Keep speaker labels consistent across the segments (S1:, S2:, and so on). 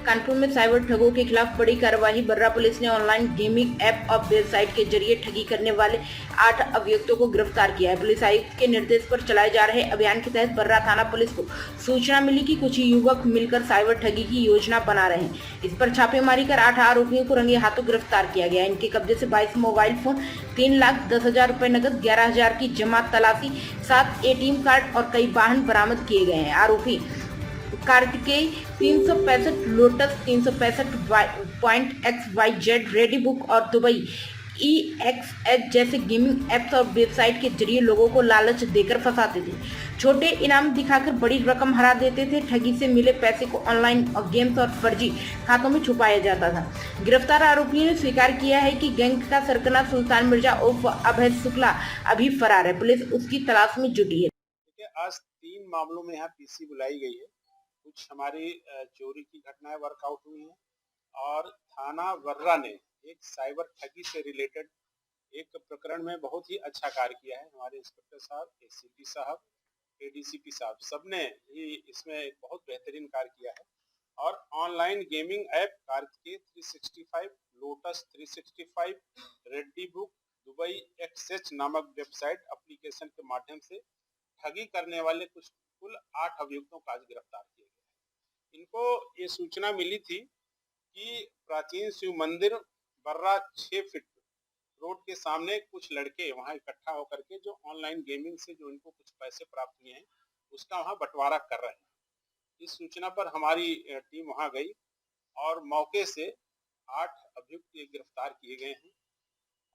S1: कानपुर में साइबर ठगों के खिलाफ बड़ी कार्रवाई। बर्रा पुलिस ने ऑनलाइन गेमिंग ऐप और वेबसाइट के जरिए ठगी करने वाले 8 अभियुक्तों को गिरफ्तार किया है। पुलिस आयुक्त के निर्देश पर चलाए जा रहे अभियान के तहत बर्रा थाना पुलिस को सूचना मिली कि कुछ युवक मिलकर साइबर ठगी की योजना बना रहे हैं। इस पर छापेमारी कर 8 आरोपियों को रंगे हाथों गिरफ्तार किया गया। इनके कब्जे से 22 मोबाइल फोन, 3,10,000 रुपए नकद, 11,000 की जमा तलाशी, 7 ATM कार्ड और कई वाहन बरामद किए गए हैं। आरोपी Kartikeya 365 lotus 365.XYZ ready book और दुबई EXH जैसे गेमिंग एप्स और वेबसाइट के जरिए लोगों को लालच देकर फंसाते थे। छोटे इनाम दिखाकर बड़ी रकम हरा देते थे। ठगी से मिले पैसे को ऑनलाइन और गेम्स और फर्जी खातों में छुपाया जाता था। गिरफ्तार आरोपियों ने स्वीकार किया है कि गैंग का सरगना सुल्तान मिर्जा उर्फ अभय शुक्ला अभी फरार है। पुलिस उसकी तलाश में जुटी है।
S2: आज 3 मामलों में यहाँ पीसी बुलाई गई है। कुछ हमारी चोरी की घटनाएं वर्कआउट हुई हैं और थाना वर्रा ने एक साइबर ठगी से रिलेटेड एक प्रकरण में बहुत ही अच्छा कार्य किया है। हमारे इंस्पेक्टर साहब, ACP साहब, ADCP साहब सबने ही इसमें एक बहुत बेहतरीन कार्य किया है। और online gaming app Kartikeya 365, lotus 365, ready book, Dubai XH नामक वेबसाइट एप्लीकेशन के माध्यम से ठगी करने वाले कुल 8 अभियुक्तों को आज गिरफ्तार किया गया है। इनको ये सूचना मिली थी कि प्राचीन शिव मंदिर बर्रा 6 फीट रोड के सामने कुछ लड़के वहां इकट्ठा होकर के जो ऑनलाइन गेमिंग से जो इनको कुछ पैसे प्राप्त हुए हैं उसका वहां बंटवारा कर रहे हैं। इस सूचना पर हमारी टीम वहां गई और मौके से 8 अभियुक्त गिरफ्तार किए गए हैं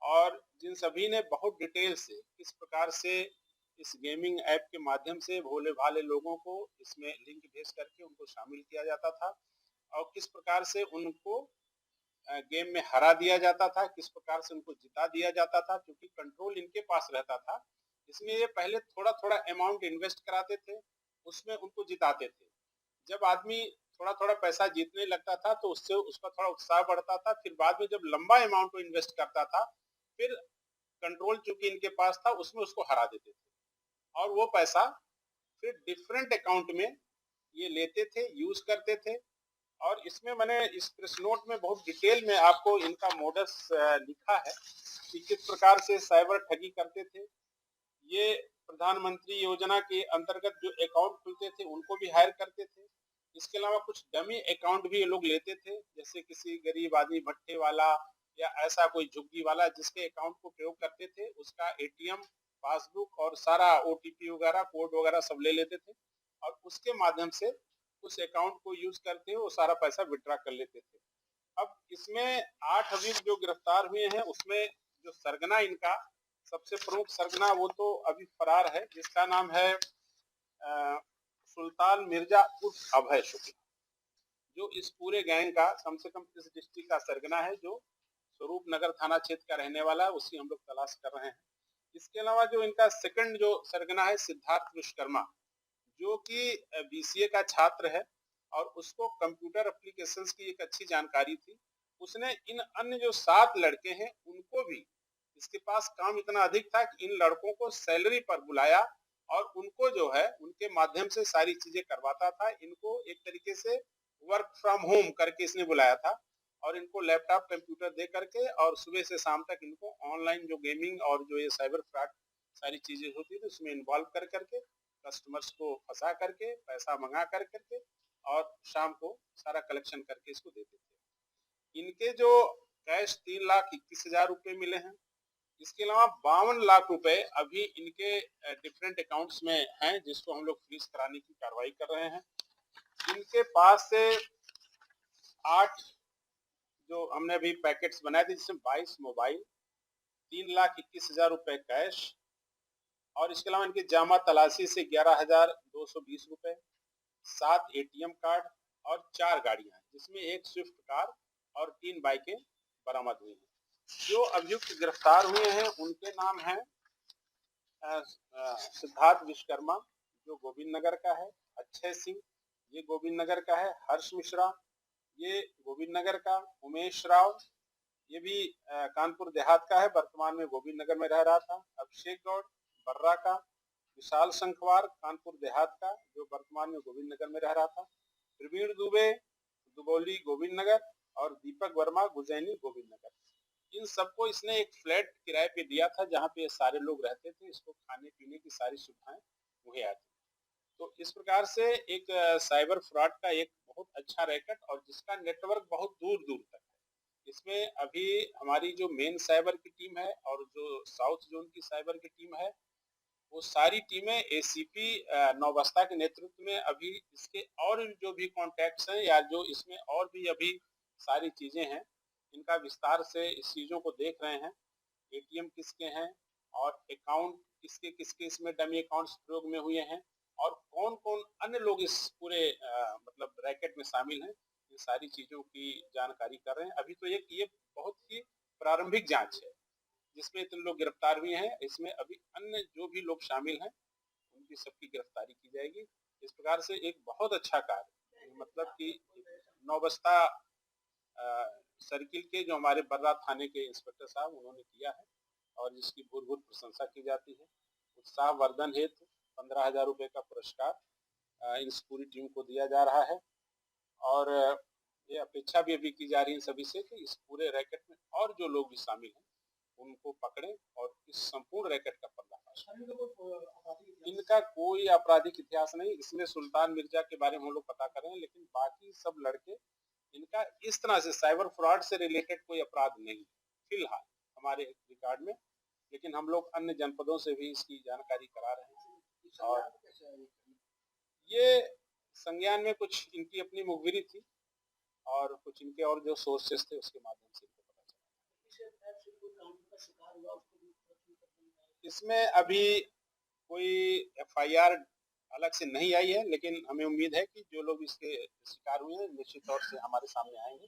S2: और जिन सभी ने बहुत डिटेल से किस प्रकार से इस गेमिंग ऐप के माध्यम से भोले भाले लोगों को इसमें लिंक भेज करके उनको शामिल किया जाता था और किस प्रकार से उनको गेम में हरा दिया जाता था, किस प्रकार से उनको जिता दिया जाता था, क्योंकि कंट्रोल इनके पास रहता था। इसमें ये पहले थोड़ा थोड़ा अमाउंट इन्वेस्ट कराते थे, उसमें उनको जिताते थे। जब आदमी थोड़ा थोड़ा पैसा जीतने लगता था तो उससे उसका थोड़ा उत्साह बढ़ता था। फिर बाद में जब लंबा अमाउंट को इन्वेस्ट करता था फिर कंट्रोल चूंकि इनके पास था उसमें उसको हरा देते थे और वो पैसा फिर डिफरेंट अकाउंट में ये लेते थे, यूज करते थे। और इसमें मैंने इस प्रेस नोट में बहुत डिटेल में आपको इनका मोडस लिखा है कि किस प्रकार से साइबर ठगी करते थे। ये प्रधानमंत्री योजना के अंतर्गत जो अकाउंट खुलते थे उनको भी हायर करते थे। इसके अलावा कुछ डमी अकाउंट भी ये लोग लेते थे, जैसे किसी गरीब आदमी भट्टे वाला या ऐसा कोई झुग्गी वाला जिसके अकाउंट को प्रयोग करते थे उसका ATM, पासबुक और सारा OTP वगैरह कोड वगैरह सब ले लेते थे और उसके माध्यम से उस अकाउंट को यूज करते हुए वो सारा पैसा विड्रॉ कर लेते थे। अब इसमें 8 अभियुक्त जो गिरफ्तार हुए हैं उसमें जो सरगना इनका सबसे प्रमुख सरगना वो तो अभी फरार है, जिसका नाम है सुल्तान मिर्जा उर्फ अभय शुक्ला, जो इस पूरे गैंग का कम से कम इस डिस्ट्रिक्ट का सरगना है, जो स्वरूप नगर थाना क्षेत्र का रहने वाला है। उसी हम लोग तलाश कर रहे हैं। इसके अलावा जो इनका सेकंड जो सरगना है सिद्धार्थ विश्वकर्मा, जो कि BCA का छात्र है और उसको कंप्यूटर एप्लीकेशंस की एक अच्छी जानकारी थी। उसने इन अन्य जो 7 लड़के हैं उनको भी, इसके पास काम इतना अधिक था कि इन लड़कों को सैलरी पर बुलाया और उनको जो है उनके माध्यम से सारी चीजें करवाता था। इनको एक तरीके से वर्क फ्रॉम होम करके इसने बुलाया था और इनको लैपटॉप कंप्यूटर दे करके और सुबह से शाम तक इनको ऑनलाइन जो गेमिंग और जो ये साइबर फ्रॉड सारी चीजें होती थी उसमें इन्वॉल्व कर करके कस्टमर्स को फंसा करके पैसा मंगा कर करके और शाम को सारा कलेक्शन करके इसको देते थे। इनके जो कैश 3,21,000 रुपए मिले हैं। इसके अलावा 52 लाख रुपए अभी इनके डिफरेंट अकाउंट्स में हैं, जिसको हम लोग फ्रीज कराने की कार्रवाई कर रहे हैं। इनके पास से 8 जो हमने अभी पैकेट्स बनाए थे जिसमें 22 मोबाइल, 3,21,000 रुपए कैश और इसके अलावा इनकी जामा तलाशी से 11,220 रुपए, 7 ATM कार्ड और 4 गाड़ियां, जिसमें एक स्विफ्ट कार और 3 बाइकें बरामद हुई हैं। जो अभियुक्त गिरफ्तार हुए हैं उनके नाम है सिद्धार्थ विश्वकर्मा जो गोविंद नगर का है, अक्षय सिंह ये गोविंद नगर का है, हर्ष मिश्रा ये गोविंद नगर का, उमेश राव ये भी कानपुर देहात का है, वर्तमान में गोविंद नगर में रह रहा था, अभिषेक गौड़ बर्रा का, विशाल संखवार कानपुर देहात का जो वर्तमान में गोविंद नगर में रह रहा था, प्रवीण दुबे दुबौली गोविंद नगर और दीपक वर्मा गुजैनी गोविंद नगर। इन सबको इसने एक फ्लैट किराए पे दिया था जहाँ पे सारे लोग रहते थे, इसको खाने पीने की सारी सुविधाएं मुहैया थी। तो इस प्रकार से एक साइबर फ्रॉड का एक बहुत अच्छा रैकेट और जिसका नेटवर्क बहुत दूर दूर तक है। इसमें अभी हमारी जो मेन साइबर की टीम है और जो साउथ जोन की साइबर की टीम है, वो सारी टीमें एसीपी नौबस्ता के नेतृत्व में अभी इसके और जो भी कॉन्टैक्ट्स हैं या जो इसमें और भी अभी सारी चीजें हैं, इनका विस्तार से इस चीजों को देख रहे हैं। एटीएम किसके हैं और अकाउंट किसके किसके इसमें डमी अकाउंट्स प्रयोग में हुए हैं और कौन कौन अन्य लोग इस पूरे मतलब रैकेट में शामिल हैं, इन सारी चीजों की जानकारी कर रहे हैं। अभी तो ये बहुत ही प्रारंभिक जांच है जिसमें इतने लोग गिरफ्तार हुए हैं। इसमें अभी अन्य जो भी लोग शामिल हैं उनकी सबकी गिरफ्तारी की जाएगी। इस प्रकार से एक बहुत अच्छा कार्य, मतलब कि नौबस्ता सर्किल के जो हमारे बर्रा थाने के इंस्पेक्टर साहब उन्होंने किया है और जिसकी भूर भूर प्रशंसा की जाती है। उत्साह वर्धन हेतु 15,000 रुपए का पुरस्कार इस पूरी टीम को दिया जा रहा है और ये अपेक्षा भी अभी की जा रही है सभी से कि इस पूरे रैकेट में और जो लोग भी शामिल हैं उनको पकड़ें और इस संपूर्ण रैकेट का पर्दाफाश करें। इनका कोई आपराधिक इतिहास नहीं, इसमें सुल्तान मिर्जा के बारे में हम लोग पता करें, लेकिन बाकी सब लड़के, इनका इस तरह से साइबर फ्रॉड से रिलेटेड कोई अपराध नहीं फिलहाल हमारे रिकॉर्ड में, लेकिन हम लोग अन्य जनपदों से भी इसकी जानकारी करा रहे हैं। और ये संज्ञान में कुछ इनकी अपनी मुखबिरी थी और कुछ इनके और जो सोर्सेस थे उसके माध्यम से इनको पता चला। इसमें अभी कोई एफआईआर अलग से नहीं आई है, लेकिन हमें उम्मीद है कि जो लोग इसके शिकार हुए हैं निश्चित तौर से हमारे सामने आएंगे।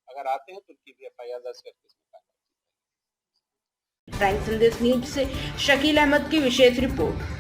S2: अगर आते हैं तो उनकी भी एफआईआर दर्ज करके इसमें कार्रवाई की जाएगी।
S1: प्राइम संदेश न्यूज से शकील अहमद की विशेष रिपोर्ट।